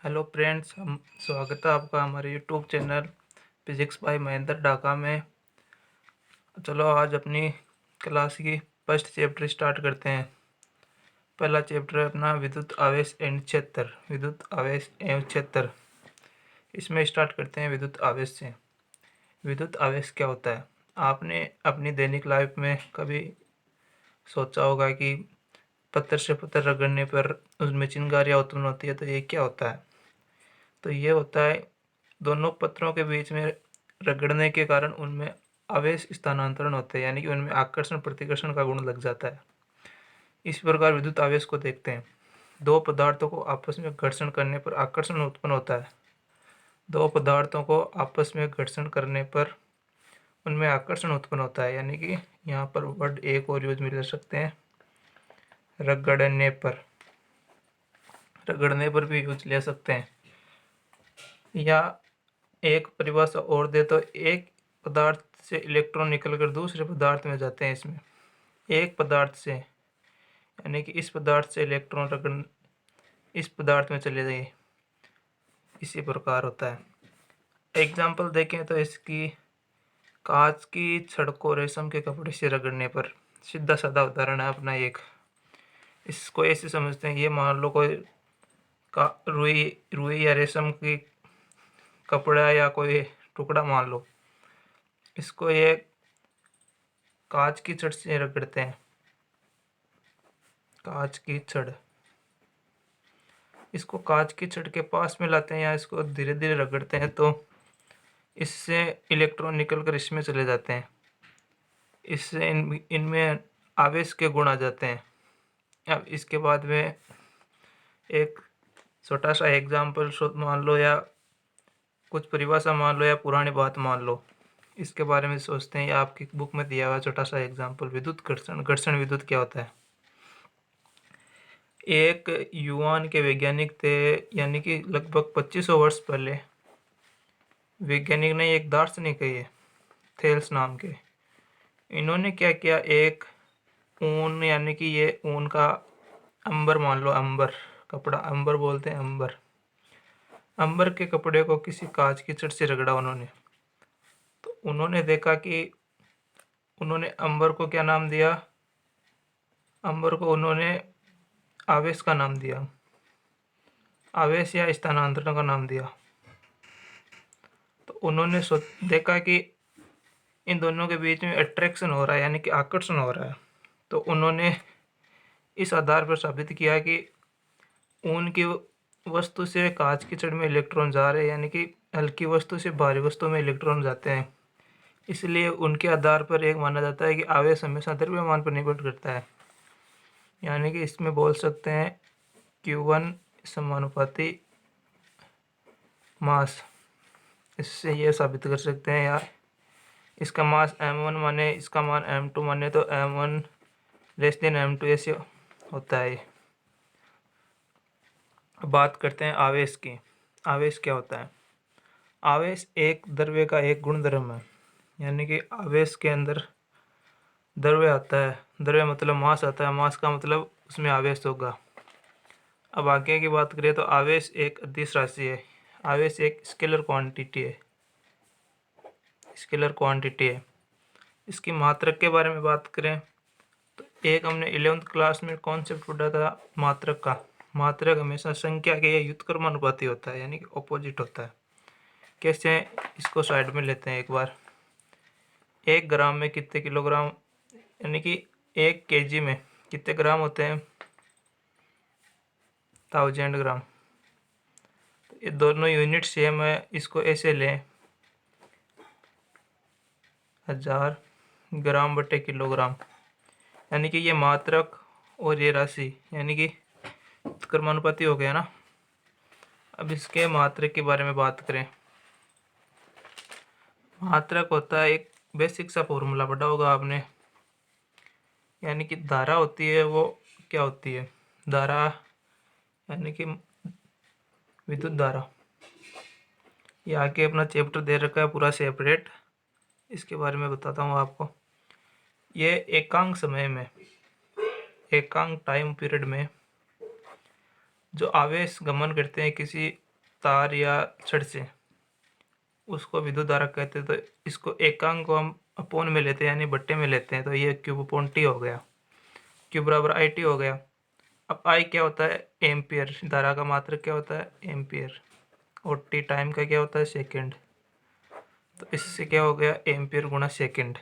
Hello friends, हम स्वागत है आपका हमारे YouTube channel physics bye Mahendra Dhaka में। चलो आज अपनी क्लास की फर्स्ट चैप्टर स्टार्ट करते हैं। पहला चैप्टर है अपना विद्युत आवेश एवं क्षेत्र। विद्युत आवेश एवं क्षेत्र, इसमें स्टार्ट करते हैं विद्युत आवेश से। विद्युत आवेश क्या होता है? आपने अपनी दैनिक लाइफ में कभी सोचा होगा कि पत्थर से पत्थर रगड़ने पर उसमें चिंगारियाँ उत्पन्न होती है, तो ये क्या होता है? तो ये होता है, दोनों पत्थरों के बीच में रगड़ने के कारण उनमें आवेश स्थानांतरण होते हैं, यानी कि उनमें आकर्षण प्रतिकर्षण का गुण लग जाता है। इस प्रकार विद्युत आवेश को देखते हैं। दो पदार्थों को आपस में घर्षण करने पर आकर्षण उत्पन्न होता है। दो पदार्थों को आपस में घर्षण करने पर उनमें आकर्षण उत्पन्न होता है, यानी कि यहाँ पर वर्ड एक और यूज मिल सकते हैं, रगड़ने पर। रगड़ने पर भी यूज ले सकते हैं। या एक परिभाषा और दे तो एक पदार्थ से इलेक्ट्रॉन निकलकर दूसरे पदार्थ में जाते हैं। इसमें एक पदार्थ से, यानी कि इस पदार्थ से इलेक्ट्रॉन रगड़ इस पदार्थ में चले गए, इसी प्रकार होता है। एग्जाम्पल देखें तो इसकी कांच की छड़ को रेशम के कपड़े से रगड़ने पर, सीधा साधा उदाहरण है अपना एक। इसको ऐसे समझते हैं, ये मान लो कोई का रुई रुई या रेशम की कपड़ा या कोई टुकड़ा मान लो, इसको ये कांच की छड़ से रगड़ते हैं। कांच की छड़, इसको कांच की छड़ के पास में लाते हैं या इसको धीरे धीरे रगड़ते हैं, तो इससे इलेक्ट्रॉन निकलकर इसमें चले जाते हैं। इससे इनमें आवेश के गुण आ जाते हैं। अब इसके बाद में एक छोटा सा एग्जाम्पल मान लो, या कुछ परिभाषा मान लो, या पुरानी बात मान लो, इसके बारे में सोचते हैं। या आपकी बुक में दिया हुआ छोटा सा एग्जाम्पल, विद्युत घर्षण। घर्षण विद्युत क्या होता है? एक युवान के वैज्ञानिक थे, यानी कि लगभग 2500 वर्ष पहले। वैज्ञानिक नहीं, एक दार्शनिक है ये, थेल्स नाम के। इन्होंने क्या किया, एक ऊन, यानी कि ये ऊन का अंबर मान लो, अंबर कपड़ा, अंबर बोलते हैं, अंबर। अंबर के कपड़े को किसी कांच की छड़ से रगड़ा उन्होंने। तो उन्होंने देखा कि उन्होंने अंबर को क्या नाम दिया? अंबर को उन्होंने आवेश का नाम दिया, आवेश या स्थानांतरण का नाम दिया। तो उन्होंने देखा कि इन दोनों के बीच में अट्रैक्शन हो रहा है, यानी कि आकर्षण हो रहा है। तो उन्होंने इस आधार पर साबित किया कि ऊन की वस्तु से कांच की छड़ में इलेक्ट्रॉन जा रहे हैं, यानी कि हल्की वस्तु से भारी वस्तु में इलेक्ट्रॉन जाते हैं। इसलिए उनके आधार पर एक माना जाता है कि आवेश हमेशा द्रव्यमान पर निर्भर करता है। यानी कि इसमें बोल सकते हैं Q1 समानुपाती मास। इससे ये साबित कर सकते हैं यार, इसका मास m1 माने, इसका मान m2 माने, तो m1 लेस देन m2 ऐसे होता है। अब बात करते हैं आवेश की। आवेश क्या होता है? आवेश एक द्रव्य का एक गुणधर्म है, यानी कि आवेश के अंदर द्रव्य आता है। द्रव्य मतलब मास आता है, मास का मतलब उसमें आवेश होगा। अब आगे की बात करें तो आवेश एक अदिश राशि है। आवेश एक स्केलर क्वांटिटी है, स्केलर क्वांटिटी है। इसकी मात्रक के बारे में बात करें तो एक हमने 11th क्लास में कॉन्सेप्ट पढ़ा था मात्रक का। मात्रक हमेशा संख्या के व्युत्क्रमानुपाती होता है, यानी कि ऑपोजिट होता है। कैसे? इसको साइड में लेते हैं एक बार। 1 ग्राम में कितने किलोग्राम, यानी कि 1 kg में कितने ग्राम होते हैं? 1000 ग्राम। तो ये दोनों यूनिट सेम है, इसको ऐसे लें, 1000 ग्राम बटे किलोग्राम, यानी कि ये मात्रक और ये राशि, यानी कि व्युत्क्रमानुपाती हो गया ना। अब इसके मात्रक के बारे में बात करें। मात्रक होता है, एक बेसिक सा फॉर्मूला पढ़ा होगा आपने, यानी कि धारा होती है, वो क्या होती है? धारा यानी कि विद्युत धारा। ये आगे अपना चैप्टर दे रखा है पूरा सेपरेट, इसके बारे में बताता हूँ आपको। ये एकांक समय में, एकांक टाइम पीरियड में जो आवेश गमन करते हैं किसी तार या छड़ से, उसको विद्युत धारा कहते हैं। तो इसको एकांक को हम अपोन में लेते हैं यानी बट्टे में लेते हैं, तो ये क्यूब अपॉन टी हो गया, क्यू बराबर आई टी हो गया। अब आई क्या होता है? एम्पियर। धारा का मात्रक क्या होता है? एम्पियर। और टी टाइम का क्या होता है? सेकंड। तो इससे क्या हो गया? एम्पियर गुणा सेकंड।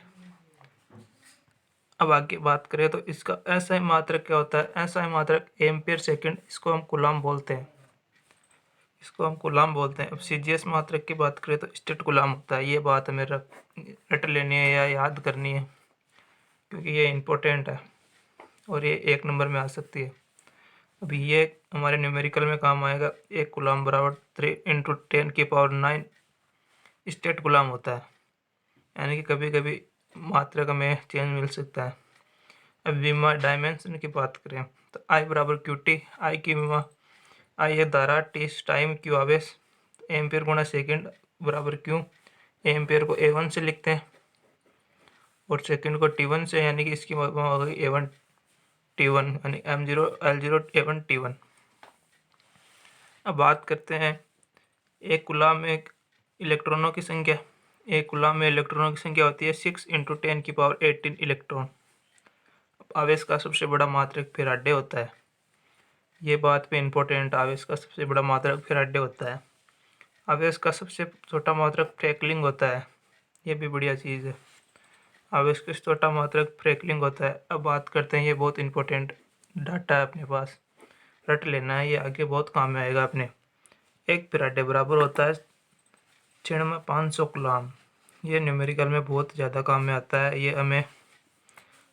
अब आगे बात करें तो इसका एसआई मात्रक क्या होता है? एसआई मात्रक एम्पियर सेकंड, इसको हम कूलम बोलते हैं, इसको हम कूलम बोलते हैं। अब सीजीएस मात्रक की बात करें तो स्टेट कूलम होता है। ये बात हमें रट लेनी है या याद करनी है, क्योंकि ये इम्पोर्टेंट है और ये 1 नंबर में आ सकती है। अभी ये हमारे न्यूमेरिकल में काम आएगा। 1 कूलम बराबर 3 × 10⁹ स्टेट कूलम होता है, यानी कि कभी कभी मात्रक में चेंज मिल सकता है। अब विमा डायमेंशन की बात करें तो आई बराबर क्यू टी। आई की विमा, आई है धारा, टी टाइम, क्यू आवेश, एम्पियर गुणा सेकंड बराबर क्यू। एम्पियर को A1 से लिखते हैं और सेकंड को T1 से, यानी कि इसकी विमा हो गई A1 T1 यानी M0 L0 A1 T1। अब बात करते हैं एक कूलम में इलेक्ट्रॉनों की संख्या। एक कूलम में इलेक्ट्रॉनों की संख्या होती है 6 × 10⁸ इलेक्ट्रॉन। आवेश का सबसे बड़ा मात्रक फैराडे होता है। ये बात पे इम्पोर्टेंट, आवेश का सबसे बड़ा मात्रक फैराडे होता है। आवेश का सबसे छोटा मात्रक फ्रैंकलिन होता है। ये भी बढ़िया चीज़ है, आवेश का छोटा मात्रक फ्रैंकलिन होता है। अब बात करते हैं, ये बहुत इंपॉर्टेंट डाटा है, अपने पास रट लेना है, ये आगे बहुत काम में आएगा अपने। एक फैराडे बराबर होता है क्षण में 500 कूलम। ये न्यूमेरिकल में बहुत ज़्यादा काम में आता है। ये हमें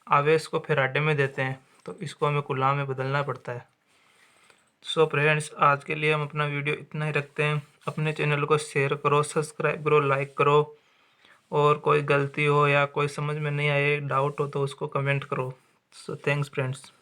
आवेश को फैराडे में देते हैं तो इसको हमें कूलम में बदलना पड़ता है। सो फ्रेंड्स, आज के लिए हम अपना वीडियो इतना ही रखते हैं। अपने चैनल को शेयर करो, सब्सक्राइब करो, लाइक करो, और कोई गलती हो या कोई समझ में नहीं आए, डाउट हो तो उसको कमेंट करो। So thanks friends.